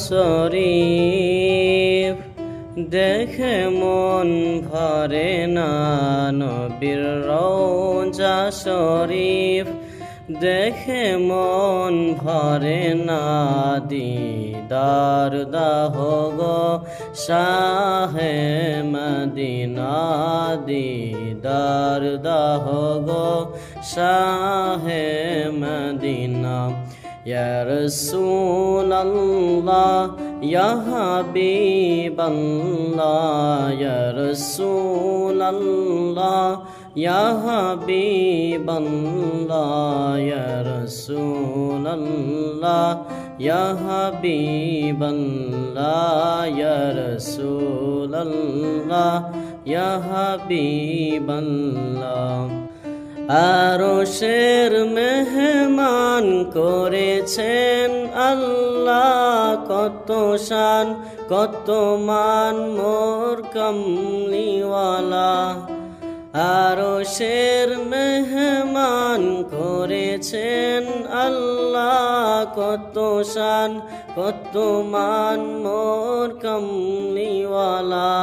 শরীফ দেখে মন ভরে না নবীর রওজা শরীফ দেখে মন ভরে না দিদার দাহ গো শাহে মদিনা দিদার দাহ গো শাহে মদিনা ইয়া রাসূলুল্লাহ ইয়া হাবিবাল্লাহ ইয়া রাসূলুল্লাহ ইয়া হাবিবাল্লাহ ইয়া রাসূলুল্লাহ ইয়া হাবিবাল্লাহ ইয়া রাসূলুল্লাহ ইয়া হাবিবাল্লাহ আরশের মেহমান করেছেন আল্লাহ কত শান কত মান মোর কমলিওয়ালা আরশের মেহমান করেছেন আল্লাহ কত শান কত মান মোর কমলিওয়ালা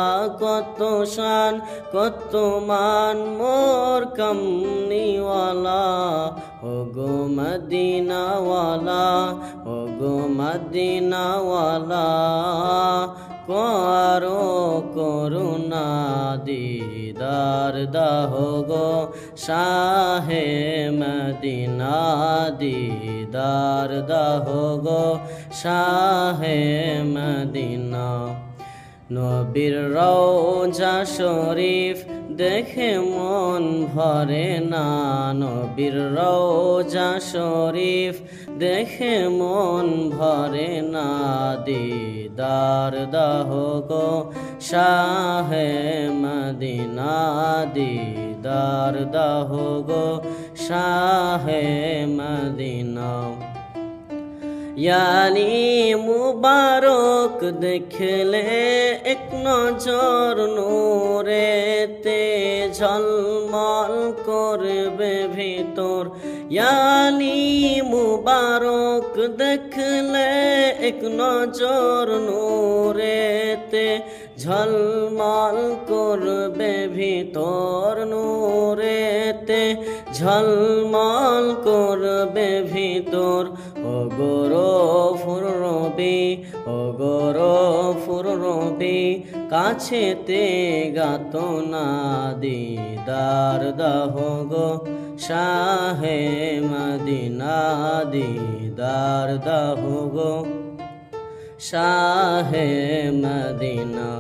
কত শান কত মান মোর কমলিওয়ালা ও গো মদিনাওয়ালা ও গো মদিনাওয়ালা কারো করুণা দিদার দাহ গো শাহে মদিনা দিদার দাহ গো শাহে মদিনা নবীর রওজা শরীফ দেখে মন ভরে না নবীর রওজা শরীফ দেখে মন ভরে না দিদার দাহ গো শাহে মদিনা দিদার দাহ গো শাহে মদিনা ইয়ালি মুবারক দেখলে এক নজর নূরেতে ঝলমল করবে ভিতর ইয়ালি মুবারক দেখলে এক নজর নূরেতে ঝলমল করবে ভিতর নূরেতে ঝলমল করবে ভিতর ও গরফুর রবি ও গরফুর রবি কাছেতে গাত না দিদার দাহ গো শাহে মদিনা দিদার দাহ গো শাহে মদিনা।